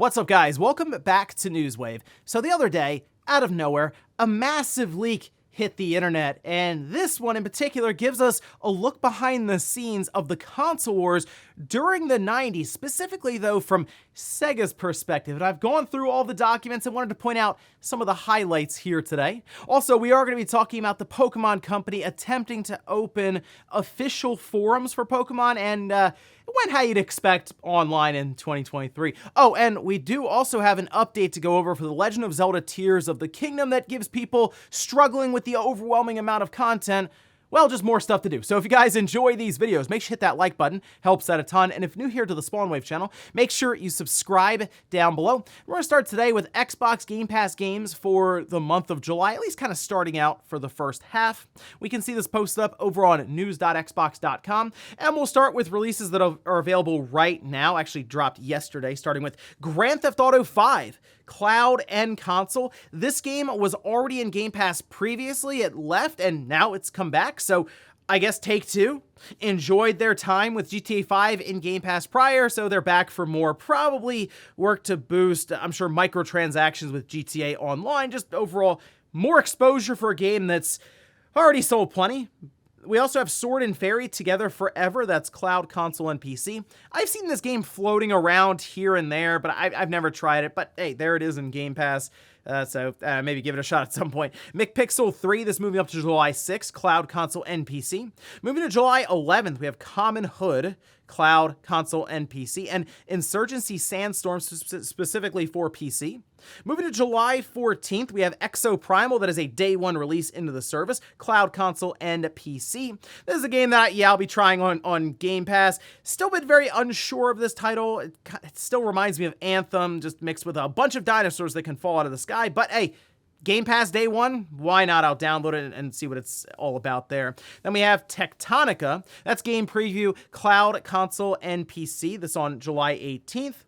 What's up, guys? Welcome back to Newswave. So the other day, out of nowhere, a massive leak hit the internet, and this one in particular gives us a look behind the scenes of the console wars during the 90s, specifically though from Sega's perspective. And I've gone through all the documents and wanted to point out some of the highlights here today. Also, we are going to be talking about the Pokemon Company attempting to open official forums for Pokemon, and it went how you'd expect online in 2023. Oh, and we do also have an update to go over for The Legend of Zelda Tears of the Kingdom that gives people struggling with the overwhelming amount of content, well, just more stuff to do. So if you guys enjoy these videos, make sure you hit that like button, helps out a ton. And if you're new here to the Spawnwave channel, make sure you subscribe down below. We're gonna start today with Xbox Game Pass games for the month of July, at least kind of starting out for the first half. We can see this posted up over on news.xbox.com. And we'll start with releases that are available right now, actually dropped yesterday, starting with Grand Theft Auto 5. Cloud and console. This game was already in Game Pass previously. It left and now it's come back. So I guess Take-Two enjoyed their time with GTA 5 in Game Pass prior, so they're back for more. Probably work to boost, I'm sure, microtransactions with GTA Online. Just overall more exposure for a game that's already sold plenty. We also have Sword and Fairy Together Forever. That's cloud, console, and PC. I've seen this game floating around here and there, but I've never tried it. But hey, there it is in Game Pass. So maybe give it a shot at some point. McPixel 3, this moving up to July 6th, cloud, console, and PC. Moving to July 11th, we have Common Hood, cloud, console, and PC, and Insurgency Sandstorm specifically for PC. Moving to July 14th, we have Exo Primal, that is a day one release into the service, cloud, console, and PC. This is a game that, I'll be trying on Game Pass. Still been very unsure of this title. It still reminds me of Anthem, just mixed with a bunch of dinosaurs that can fall out of the sky, but hey, Game Pass day one, why not? I'll download it and see what it's all about there. Then we have Tectonica. That's game preview, cloud, console, and PC. This on July 18th.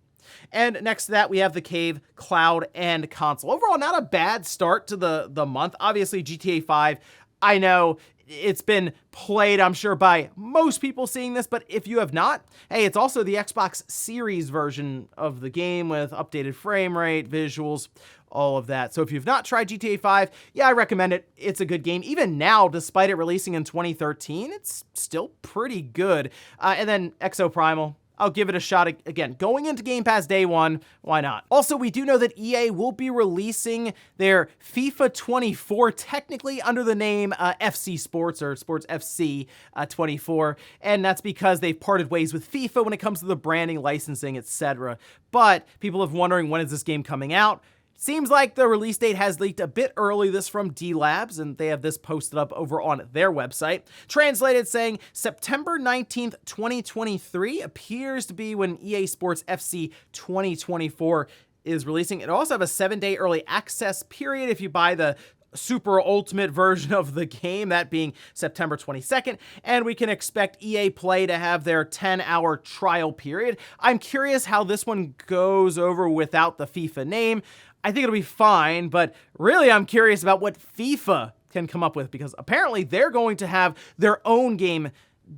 And next to that, we have The Cave, cloud, and console. Overall, not a bad start to the month. Obviously, GTA 5, I know it's been played, I'm sure, by most people seeing this, but if you have not, hey, it's also the Xbox Series version of the game with updated frame rate, visuals, all of that. So if you've not tried GTA 5, I recommend it. It's a good game. Even now, despite it releasing in 2013, it's still pretty good. And then Exo Primal, I'll give it a shot again. Going into Game Pass day one, why not? Also, we do know that EA will be releasing their FIFA 24, technically under the name FC Sports or Sports FC 24, and that's because they've parted ways with FIFA when it comes to the branding, licensing, etc. But people have wondering, when is this game coming out? Seems like the release date has leaked a bit early, this from D-Labs, and they have this posted up over on their website. Translated saying September 19th, 2023 appears to be when EA Sports FC 2024 is releasing. It also have a 7-day early access period if you buy the super ultimate version of the game, that being September 22nd, and we can expect EA Play to have their 10-hour trial period. I'm curious how this one goes over without the FIFA name. I think it'll be fine, but really I'm curious about what FIFA can come up with, because apparently they're going to have their own game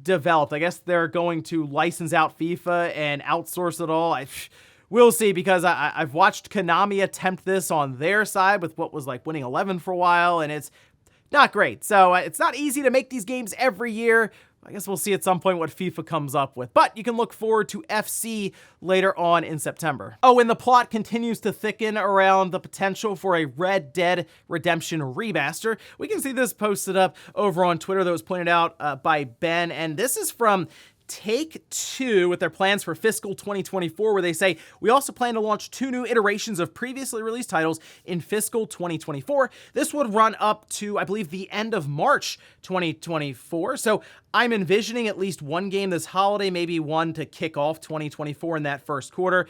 developed. I guess they're going to license out FIFA and outsource it all. We'll see, because I've watched Konami attempt this on their side with what was like Winning 11 for a while, and it's not great. So it's not easy to make these games every year. I guess we'll see at some point what FIFA comes up with, but you can look forward to FC later on in September. Oh, and the plot continues to thicken around the potential for a Red Dead Redemption remaster. We can see this posted up over on Twitter that was pointed out by Ben, and this is from Take-Two with their plans for fiscal 2024, where they say, we also plan to launch 2 new iterations of previously released titles in fiscal 2024. This would run up to, I believe, the end of March 2024. So I'm envisioning at least one game this holiday, maybe one to kick off 2024 in that first quarter.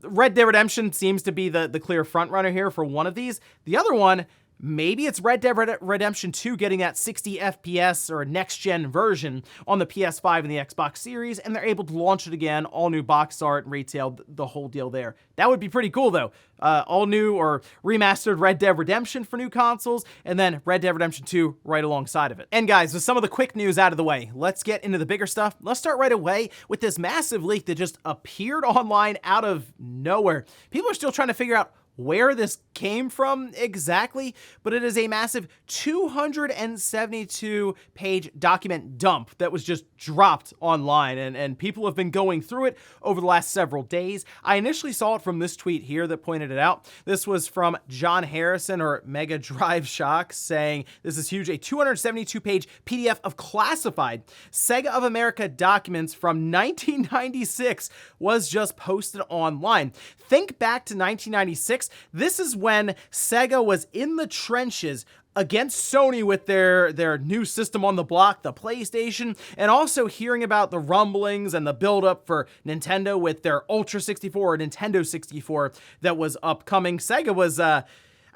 Red Dead Redemption seems to be the clear front runner here for one of these. The other one, Maybe it's Red Dead Redemption 2 getting that 60 FPS or next-gen version on the PS5 and the Xbox Series, and they're able to launch it again, all new box art and retail, the whole deal there. That would be pretty cool, though. All new or remastered Red Dead Redemption for new consoles, and then Red Dead Redemption 2 right alongside of it. And guys, with some of the quick news out of the way, let's get into the bigger stuff. Let's start right away with this massive leak that just appeared online out of nowhere. People are still trying to figure out where this came from exactly, but it is a massive 272-page document dump that was just dropped online, and people have been going through it over the last several days. I initially saw it from this tweet here that pointed it out. This was from John Harrison, or Mega Drive Shock, saying, "This is huge, a 272-page PDF of classified Sega of America documents from 1996 was just posted online." Think back to 1996. This is when Sega was in the trenches against Sony with their new system on the block, the PlayStation, and also hearing about the rumblings and the buildup for Nintendo with their Ultra 64 or Nintendo 64 that was upcoming. Sega was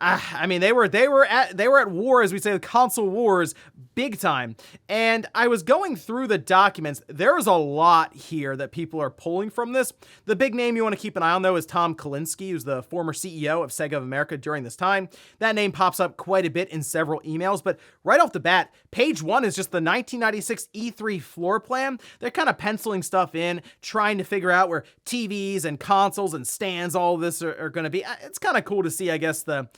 I mean, they were at war, as we say, the console wars, big time. And I was going through the documents. There's a lot here that people are pulling from this. The big name you want to keep an eye on, though, is Tom Kalinske, who's the former CEO of Sega of America during this time. That name pops up quite a bit in several emails, but right off the bat, page 1 is just the 1996 E3 floor plan. They're kind of penciling stuff in, trying to figure out where TVs and consoles and stands, all of this are going to be. It's kind of cool to see, I guess, the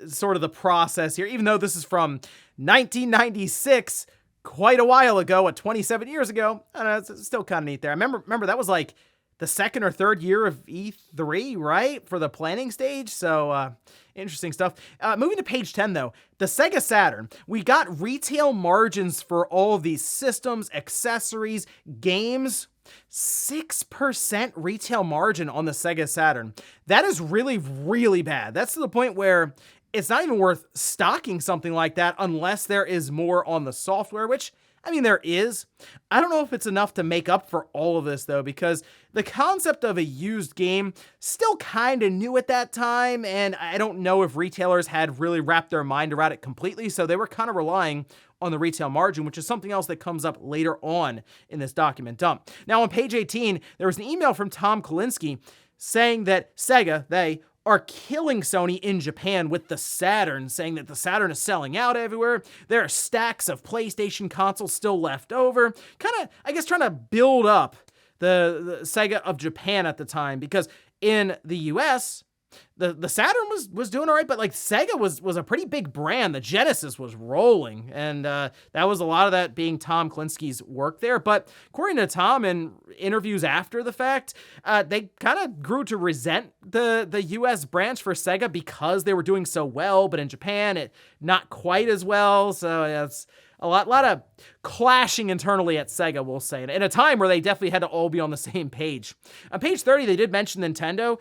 sort of the process here, even though this is from 1996, quite a while ago, 27 years ago. I don't know, it's still kind of neat there. I remember that was like the second or third year of E3, right? For the planning stage. So, interesting stuff. Moving to page 10, though, the Sega Saturn. We got retail margins for all of these systems, accessories, games. 6% retail margin on the Sega Saturn. That is really, really bad. That's to the point where it's not even worth stocking something like that unless there is more on the software, which, I mean, there is. I don't know if it's enough to make up for all of this, though, because the concept of a used game still kind of new at that time, and I don't know if retailers had really wrapped their mind around it completely, so they were kind of relying on the retail margin, which is something else that comes up later on in this document dump. Now, on page 18, there was an email from Tom Kalinske saying that Sega, they are killing Sony in Japan with the Saturn, saying that the Saturn is selling out everywhere. There are stacks of PlayStation consoles still left over. Kind of, I guess, trying to build up the Sega of Japan at the time, because in the US, the Saturn was doing all right, but like Sega was a pretty big brand. The Genesis was rolling, and that was a lot of that being Tom Kalinske's work there. But according to Tom, in interviews after the fact, they kind of grew to resent the US branch for Sega because they were doing so well, but in Japan, it not quite as well. So yeah, it's a lot of clashing internally at Sega, we'll say, in a time where they definitely had to all be on the same page. On page 30, they did mention Nintendo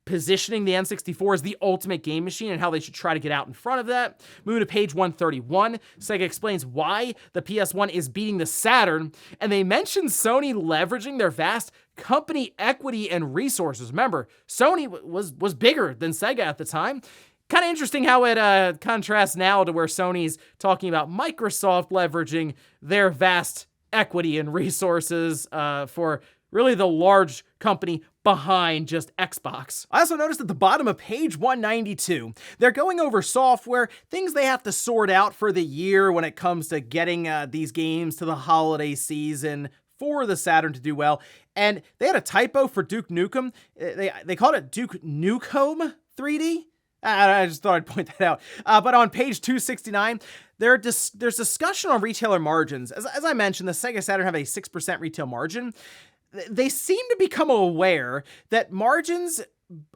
positioning the N64 as the ultimate game machine and how they should try to get out in front of that. Moving to page 131, Sega explains why the PS1 is beating the Saturn, and they mention Sony leveraging their vast company equity and resources. Remember, Sony was bigger than Sega at the time. Kind of interesting how it contrasts now to where Sony's talking about Microsoft leveraging their vast equity and resources for really the large company behind just Xbox. I also noticed at the bottom of page 192, they're going over software, things they have to sort out for the year when it comes to getting these games to the holiday season for the Saturn to do well. And they had a typo for Duke Nukem. They called it Duke Nukem 3D. I just thought I'd point that out. But on page 269, there's discussion on retailer margins. As I mentioned, the Sega Saturn have a 6% retail margin. They seem to become aware that margins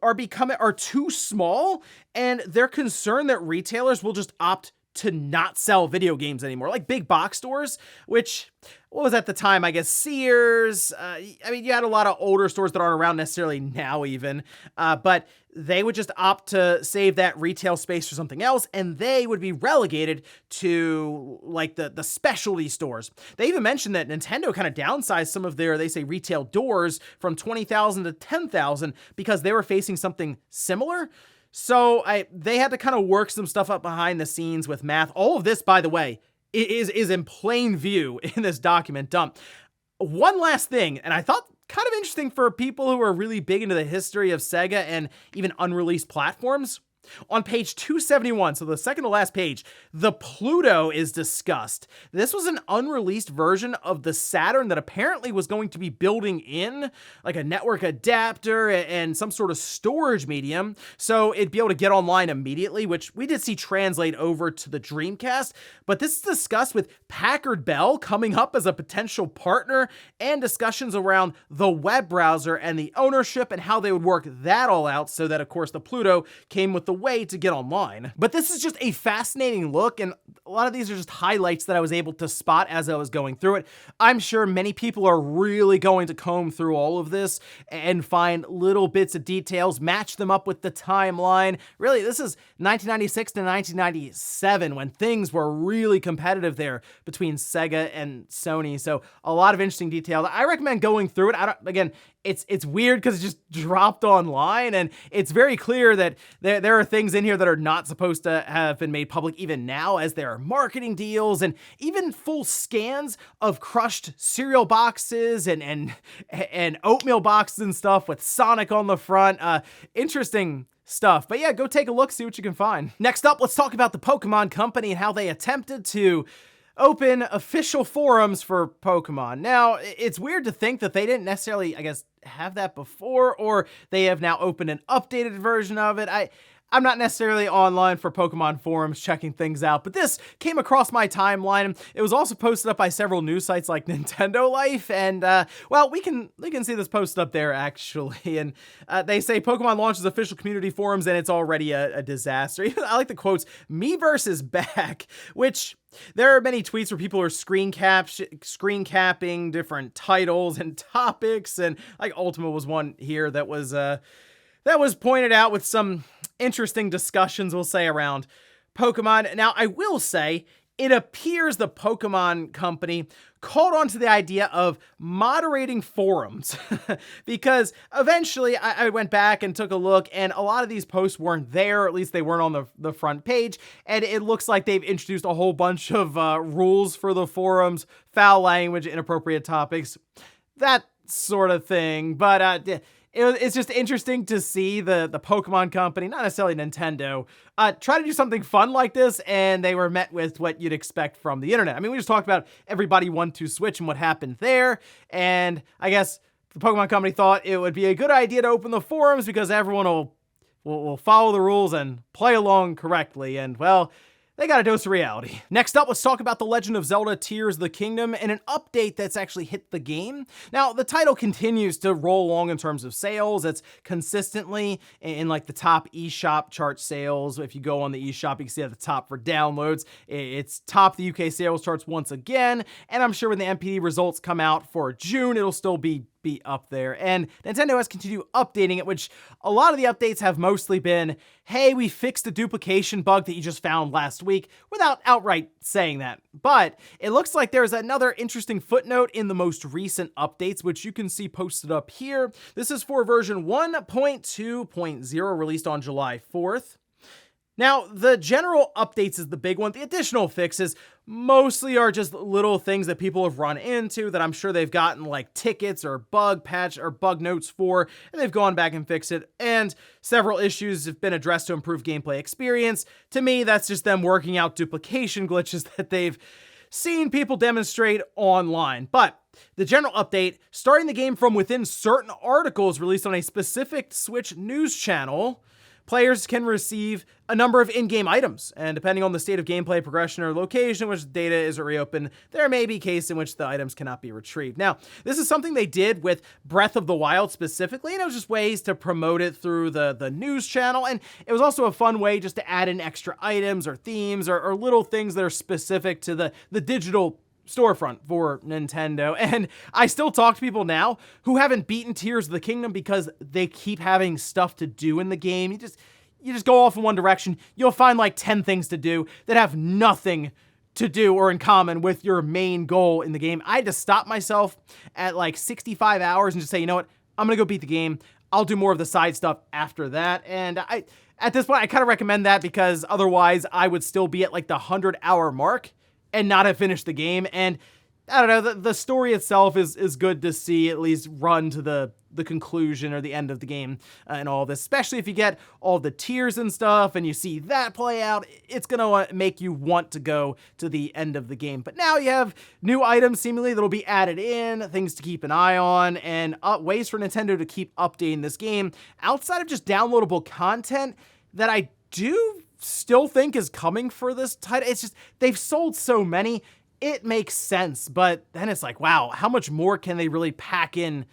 are too small, and they're concerned that retailers will just opt to not sell video games anymore, like big box stores, which, what was at the time, I guess, Sears. I mean, you had a lot of older stores that aren't around necessarily now even, but they would just opt to save that retail space for something else, and they would be relegated to like the specialty stores. They even mentioned that Nintendo kind of downsized some of their, they say, retail doors from 20,000 to 10,000 because they were facing something similar. So they had to kind of work some stuff up behind the scenes with math. All of this, by the way, is in plain view in this document dump. One last thing, and I thought kind of interesting for people who are really big into the history of Sega and even unreleased platforms. On page 271, so the second to last page, the Pluto is discussed. This was an unreleased version of the Saturn that apparently was going to be building in like a network adapter and some sort of storage medium, so it'd be able to get online immediately, which we did see translate over to the Dreamcast. But this is discussed with Packard Bell coming up as a potential partner, and discussions around the web browser and the ownership and how they would work that all out, so that of course the Pluto came with the way to get online. But this is just a fascinating look, and a lot of these are just highlights that I was able to spot as I was going through it. I'm sure many people are really going to comb through all of this and find little bits of details, match them up with the timeline. Really, this is 1996 to 1997 when things were really competitive there between Sega and Sony. So a lot of interesting details. I recommend going through it. Again, it's weird because it just dropped online, and it's very clear that there are things in here that are not supposed to have been made public even now, as there are marketing deals and even full scans of crushed cereal boxes and oatmeal boxes and stuff with Sonic on the front. Interesting stuff. But yeah, go take a look, see what you can find. Next up, let's talk about the Pokemon Company and how they attempted to open official forums for Pokemon. Now, it's weird to think that they didn't necessarily, I guess, have that before, or they have now opened an updated version of it. I'm not necessarily online for Pokemon forums checking things out, but this came across my timeline. It was also posted up by several news sites like Nintendo Life, and well, we can see this posted up there actually. And they say Pokemon launches official community forums and it's already a disaster. I like the quotes, "Miiverse is back," which there are many tweets where people are screen capping different titles and topics, and like Ultima was one here that was pointed out with some interesting discussions, we'll say, around Pokemon. Now, I will say, it appears the Pokemon Company caught on to the idea of moderating forums because eventually I went back and took a look, and a lot of these posts weren't there, or at least they weren't on the front page, and it looks like they've introduced a whole bunch of rules for the forums, foul language, inappropriate topics, that sort of thing. But it's just interesting to see the Pokemon Company, not necessarily Nintendo, try to do something fun like this, and they were met with what you'd expect from the internet. I mean, we just talked about Everybody Want to Switch and what happened there, and I guess the Pokemon Company thought it would be a good idea to open the forums because everyone will follow the rules and play along correctly, and well, they got a dose of reality. Next up, let's talk about The Legend of Zelda Tears of the Kingdom and an update that's actually hit the game. Now, the title continues to roll along in terms of sales. It's consistently in like the top eShop chart sales. If you go on the eShop, you can see at the top for downloads. It's topped the UK sales charts once again, and I'm sure when the MPD results come out for June, it'll still be up there. And Nintendo has continued updating it, which a lot of the updates have mostly been, hey, we fixed the duplication bug that you just found last week, without outright saying that. But it looks like there's another interesting footnote in the most recent updates, which you can see posted up here. This is for version 1.2.0, released on July 4th. Now, the general updates is the big one. The additional fixes mostly are just little things that people have run into that I'm sure they've gotten like tickets or bug patch or bug notes for, and they've gone back and fixed it. And several issues have been addressed to improve gameplay experience. To me, that's just them working out duplication glitches that they've seen people demonstrate online. But the general update, starting the game from within certain articles released on a specific Switch news channel, players can receive a number of in-game items, and depending on the state of gameplay, progression, or location in which data is reopened, there may be cases in which the items cannot be retrieved. Now, this is something they did with Breath of the Wild specifically, and it was just ways to promote it through the news channel, and it was also a fun way just to add in extra items or themes or little things that are specific to the digital storefront for Nintendo. And I still talk to people now who haven't beaten Tears of the Kingdom because they keep having stuff to do in the game. You just go off in one direction, you'll find like 10 things to do that have nothing to do or in common with your main goal in the game. I had to stop myself at like 65 hours and just say, you know what? I'm gonna go beat the game. I'll do more of the side stuff after that. And at this point, I kind of recommend that because otherwise I would still be at like the 100-hour mark and not have finished the game. And I don't know, the story itself is good to see at least run to the conclusion or the end of the game and all this, especially if you get all the tears and stuff and you see that play out, it's gonna make you want to go to the end of the game. But now you have new items seemingly that'll be added in, things to keep an eye on, and ways for Nintendo to keep updating this game outside of just downloadable content that I do still think is coming for this title. It's just, they've sold so many, it makes sense, but then it's like, wow, how much more can they really pack in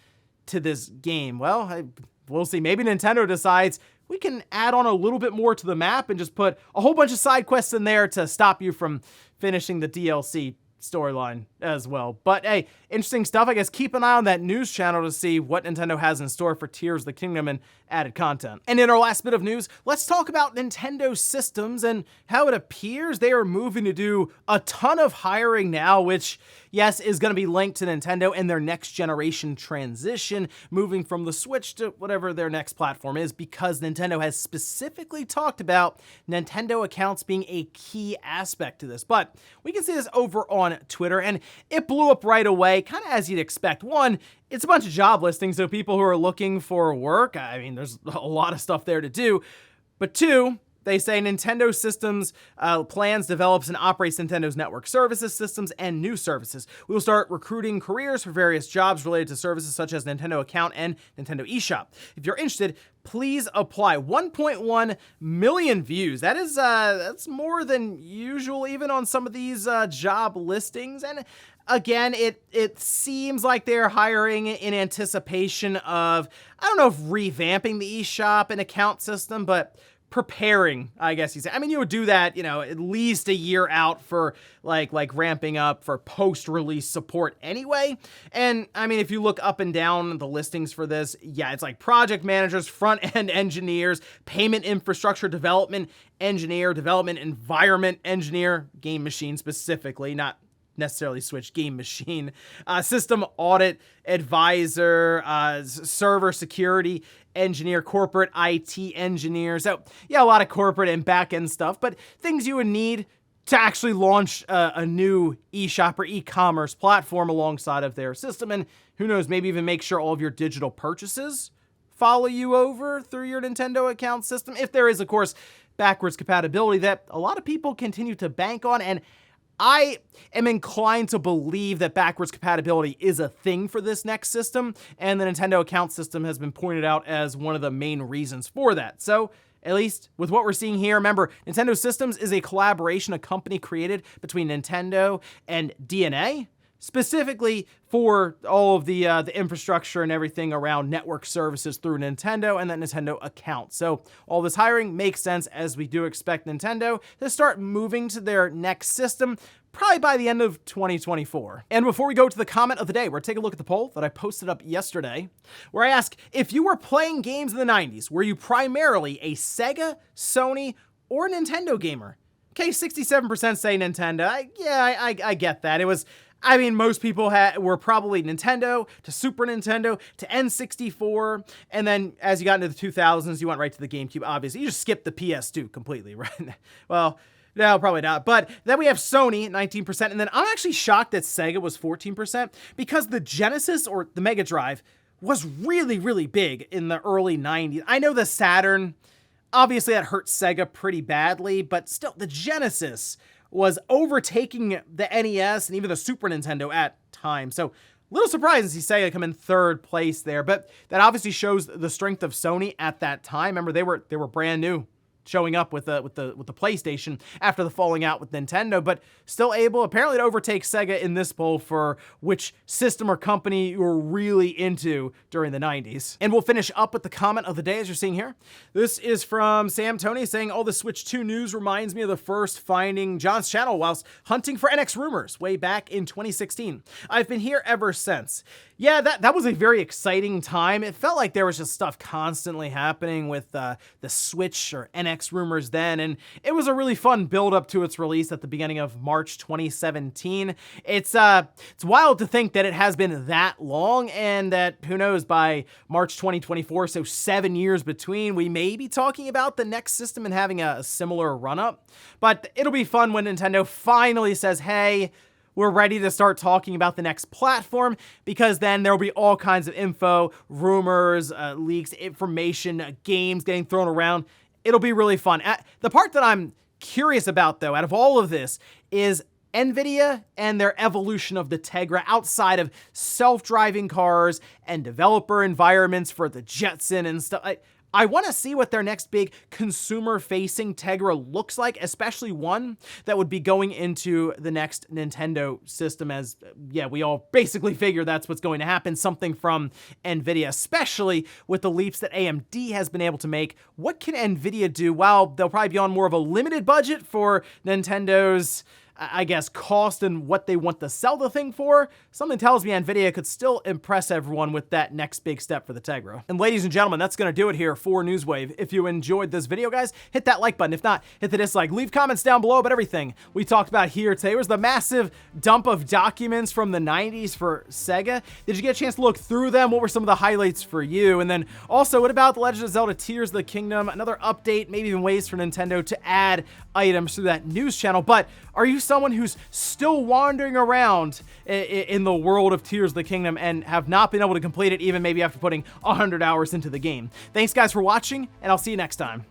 to this game? Well, we'll see. Maybe Nintendo decides we can add on a little bit more to the map and just put a whole bunch of side quests in there to stop you from finishing the DLC storyline as well. But hey, interesting stuff. I guess keep an eye on that news channel to see what Nintendo has in store for Tears of the Kingdom and added content. And in our last bit of news, let's talk about Nintendo systems and how it appears they are moving to do a ton of hiring now, which, yes, is going to be linked to Nintendo and their next generation transition, moving from the Switch to whatever their next platform is, because Nintendo has specifically talked about Nintendo accounts being a key aspect to this. But we can see this over on Twitter, and it blew up right away, kind of as you'd expect. One, it's a bunch of job listings, so people who are looking for work, I mean, there's a lot of stuff there to do. But two, they say Nintendo Systems plans, develops, and operates Nintendo's network services, systems, and new services. We will start recruiting careers for various jobs related to services such as Nintendo Account and Nintendo eShop. If you're interested, please apply. 1.1 million views. That is that's more than usual, even on some of these job listings. And again, it seems like they're hiring in anticipation of, I don't know if revamping the eShop and account system, but preparing, I guess you say. I mean, you would do that, at least a year out for like ramping up for post-release support anyway. And I mean, if you look up and down the listings for this, yeah, it's like project managers, front-end engineers, payment infrastructure development engineer, development environment engineer, game machine specifically, not necessarily Switch, game machine, system audit advisor, server security engineer, corporate IT engineer. So yeah, a lot of corporate and back-end stuff, but things you would need to actually launch a new eShop or e-commerce platform alongside of their system. And who knows, maybe even make sure all of your digital purchases follow you over through your Nintendo account system. If there is, of course, backwards compatibility that a lot of people continue to bank on. And I am inclined to believe that backwards compatibility is a thing for this next system, and the Nintendo account system has been pointed out as one of the main reasons for that. So, at least with what we're seeing here, remember, Nintendo Systems is a collaboration, a company created between Nintendo and DNA, specifically for all of the infrastructure and everything around network services through Nintendo and that Nintendo account. So all this hiring makes sense, as we do expect Nintendo to start moving to their next system probably by the end of 2024. And before we go to the comment of the day, we're taking a look at the poll that I posted up yesterday, where I ask, if you were playing games in the 90s, were you primarily a Sega, Sony, or Nintendo gamer? Okay, 67% say Nintendo. I get that. It was, I mean, most people were probably Nintendo to Super Nintendo to N64, and then as you got into the 2000s, you went right to the GameCube, obviously. You just skipped the PS2 completely, right? Well, no, probably not. But then we have Sony, 19%, and then I'm actually shocked that Sega was 14%, because the Genesis or the Mega Drive was really, really big in the early 90s. I know the Saturn, obviously that hurt Sega pretty badly, but still, the Genesis was overtaking the NES and even the Super Nintendo at times. So, little surprised to see Sega come in third place there, but that obviously shows the strength of Sony at that time. Remember, they were brand new, showing up with the PlayStation after the falling out with Nintendo, but still able apparently to overtake Sega in this poll for which system or company you were really into during the 90s. And we'll finish up with the comment of the day, as you're seeing here. This is from Sam Tony saying, all the Switch 2 news reminds me of the first finding John's channel whilst hunting for NX rumors way back in 2016. I've been here ever since. Yeah, that was a very exciting time. It felt like there was just stuff constantly happening with the Switch or NX next rumors then, and it was a really fun build up to its release at the beginning of March 2017. It's wild to think that it has been that long, and that, who knows, by March 2024, so 7 years between, we may be talking about the next system and having a similar run-up. But it'll be fun when Nintendo finally says, hey, we're ready to start talking about the next platform, because then there'll be all kinds of info, rumors, leaks, information, games getting thrown around. It'll be really fun. The part that I'm curious about, though, out of all of this, is NVIDIA and their evolution of the Tegra outside of self-driving cars and developer environments for the Jetson and stuff. I want to see what their next big consumer-facing Tegra looks like, especially one that would be going into the next Nintendo system, as, yeah, we all basically figure that's what's going to happen, something from NVIDIA, especially with the leaps that AMD has been able to make. What can NVIDIA do? Well, they'll probably be on more of a limited budget for Nintendo's, I guess, cost and what they want to sell the thing for. Something tells me NVIDIA could still impress everyone with that next big step for the Tegra. And ladies and gentlemen, that's going to do it here for Newswave. If you enjoyed this video, guys, hit that like button. If not, hit the dislike. Leave comments down below about everything we talked about here today. Was the massive dump of documents from the 90s for Sega. Did you get a chance to look through them? What were some of the highlights for you? And then also, what about The Legend of Zelda Tears of the Kingdom? Another update, maybe even ways for Nintendo to add items through that news channel. But are you someone who's still wandering around in the world of Tears of the Kingdom and have not been able to complete it, even maybe after putting 100 hours into the game? Thanks, guys, for watching, and I'll see you next time.